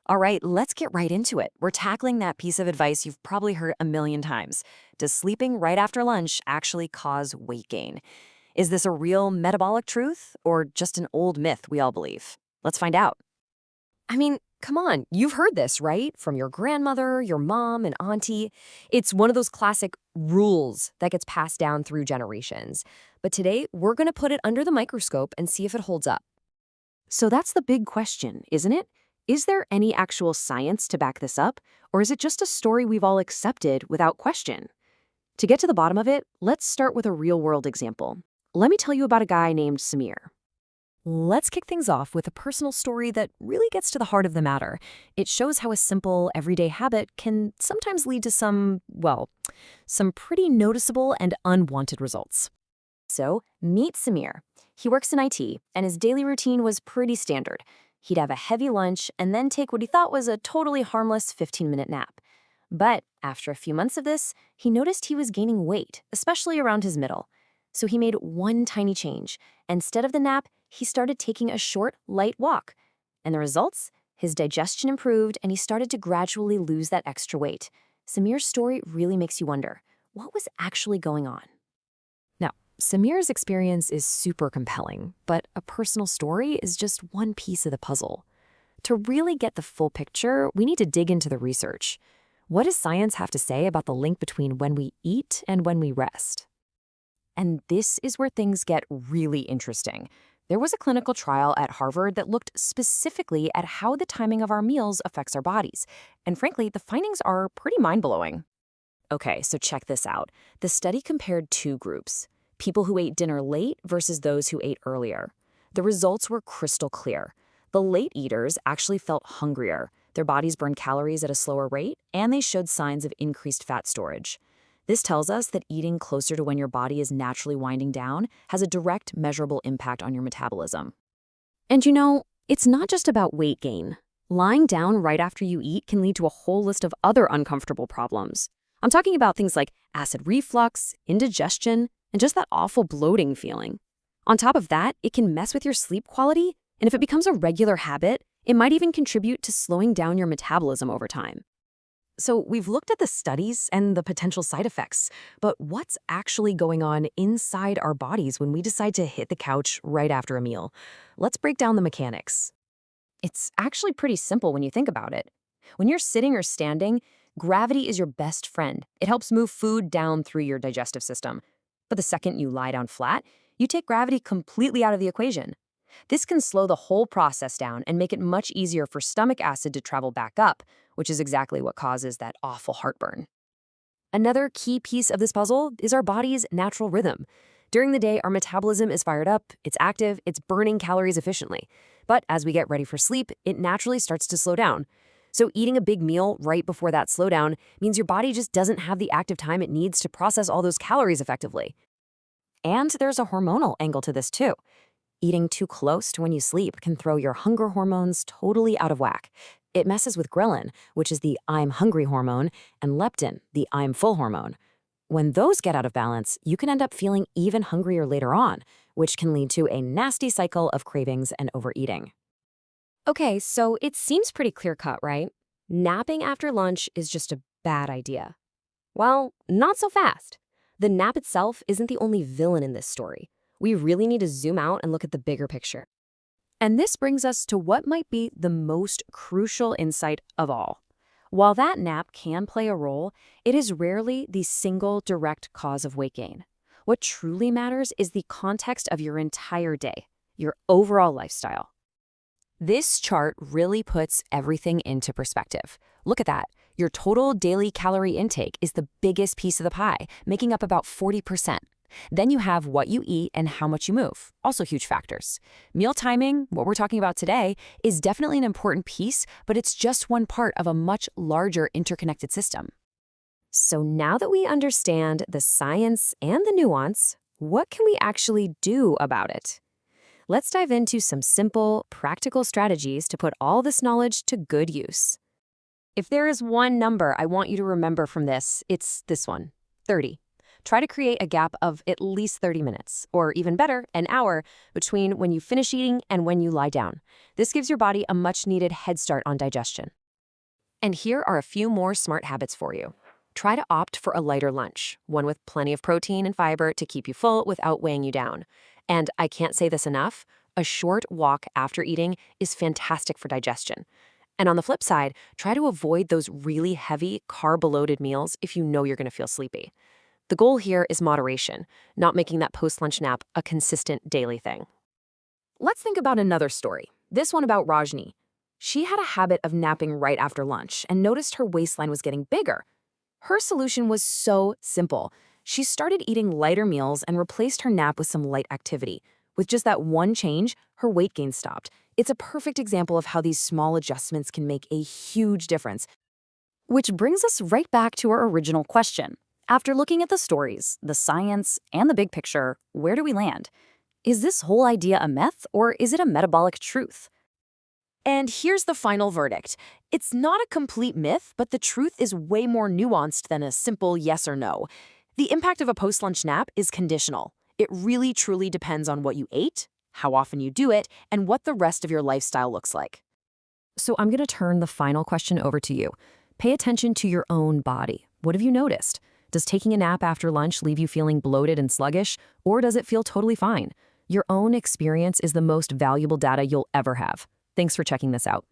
All right, let's get right into it. We're tackling that piece of advice you've probably heard a million times. Does sleeping right after lunch actually cause weight gain? Is this a real metabolic truth or just an old myth we all believe? Let's find out. I mean, come on, you've heard this, right? From your grandmother, your mom, and auntie. It's one of those classic rules that gets passed down through generations. But today, we're going to put it under the microscope and see if it holds up. So that's the big question, isn't it? Is there any actual science to back this up, or is it just a story we've all accepted without question? To get to the bottom of it, let's start with a real-world example. Let me tell you about a guy named Samir. Let's kick things off with a personal story that really gets to the heart of the matter. It shows how a simple, everyday habit can sometimes lead to some pretty noticeable and unwanted results. So, meet Samir. He works in IT, and his daily routine was pretty standard. He'd have a heavy lunch and then take what he thought was a totally harmless 15-minute nap. But after a few months of this, he noticed he was gaining weight, especially around his middle. So he made one tiny change. Instead of the nap, he started taking a short, light walk. And the results? His digestion improved, and he started to gradually lose that extra weight. Samir's story really makes you wonder, what was actually going on? Samir's experience is super compelling, but a personal story is just one piece of the puzzle. To really get the full picture, we need to dig into the research. What does science have to say about the link between when we eat and when we rest? And this is where things get really interesting. There was a clinical trial at Harvard that looked specifically at how the timing of our meals affects our bodies. And frankly, the findings are pretty mind-blowing. Okay, so check this out. The study compared two groups: people who ate dinner late versus those who ate earlier. The results were crystal clear. The late eaters actually felt hungrier. Their bodies burned calories at a slower rate, and they showed signs of increased fat storage. This tells us that eating closer to when your body is naturally winding down has a direct, measurable impact on your metabolism. And it's not just about weight gain. Lying down right after you eat can lead to a whole list of other uncomfortable problems. I'm talking about things like acid reflux, indigestion, and just that awful bloating feeling. On top of that, it can mess with your sleep quality, and if it becomes a regular habit, it might even contribute to slowing down your metabolism over time. So we've looked at the studies and the potential side effects, but what's actually going on inside our bodies when we decide to hit the couch right after a meal? Let's break down the mechanics. It's actually pretty simple when you think about it. When you're sitting or standing, gravity is your best friend. It helps move food down through your digestive system. But the second you lie down flat, you take gravity completely out of the equation. This can slow the whole process down and make it much easier for stomach acid to travel back up, which is exactly what causes that awful heartburn. Another key piece of this puzzle is our body's natural rhythm. During the day, our metabolism is fired up, it's active, it's burning calories efficiently. But as we get ready for sleep, it naturally starts to slow down. So eating a big meal right before that slowdown means your body just doesn't have the active time it needs to process all those calories effectively. And there's a hormonal angle to this too. Eating too close to when you sleep can throw your hunger hormones totally out of whack. It messes with ghrelin, which is the I'm hungry hormone, and leptin, the I'm full hormone. When those get out of balance, you can end up feeling even hungrier later on, which can lead to a nasty cycle of cravings and overeating. Okay, so it seems pretty clear-cut, right? Napping after lunch is just a bad idea. Well, not so fast. The nap itself isn't the only villain in this story. We really need to zoom out and look at the bigger picture. And this brings us to what might be the most crucial insight of all. While that nap can play a role, it is rarely the single direct cause of weight gain. What truly matters is the context of your entire day, your overall lifestyle. This chart really puts everything into perspective. Look at that. Your total daily calorie intake is the biggest piece of the pie, making up about 40%. Then you have what you eat and how much you move, also huge factors. Meal timing, what we're talking about today, is definitely an important piece, but it's just one part of a much larger interconnected system. So now that we understand the science and the nuance, what can we actually do about it? Let's dive into some simple, practical strategies to put all this knowledge to good use. If there is one number I want you to remember from this, it's this one, 30. Try to create a gap of at least 30 minutes, or even better, an hour, between when you finish eating and when you lie down. This gives your body a much-needed head start on digestion. And here are a few more smart habits for you. Try to opt for a lighter lunch, one with plenty of protein and fiber to keep you full without weighing you down. And I can't say this enough, a short walk after eating is fantastic for digestion. And on the flip side, try to avoid those really heavy, carb-loaded meals if you know you're going to feel sleepy. The goal here is moderation, not making that post-lunch nap a consistent daily thing. Let's think about another story, this one about Rajni. She had a habit of napping right after lunch and noticed her waistline was getting bigger. Her solution was so simple. She started eating lighter meals and replaced her nap with some light activity. With just that one change, her weight gain stopped. It's a perfect example of how these small adjustments can make a huge difference. Which brings us right back to our original question. After looking at the stories, the science, and the big picture, where do we land? Is this whole idea a myth, or is it a metabolic truth? And here's the final verdict. It's not a complete myth, but the truth is way more nuanced than a simple yes or no. The impact of a post-lunch nap is conditional. It really truly depends on what you ate, how often you do it, and what the rest of your lifestyle looks like. So I'm going to turn the final question over to you. Pay attention to your own body. What have you noticed? Does taking a nap after lunch leave you feeling bloated and sluggish, or does it feel totally fine? Your own experience is the most valuable data you'll ever have. Thanks for checking this out.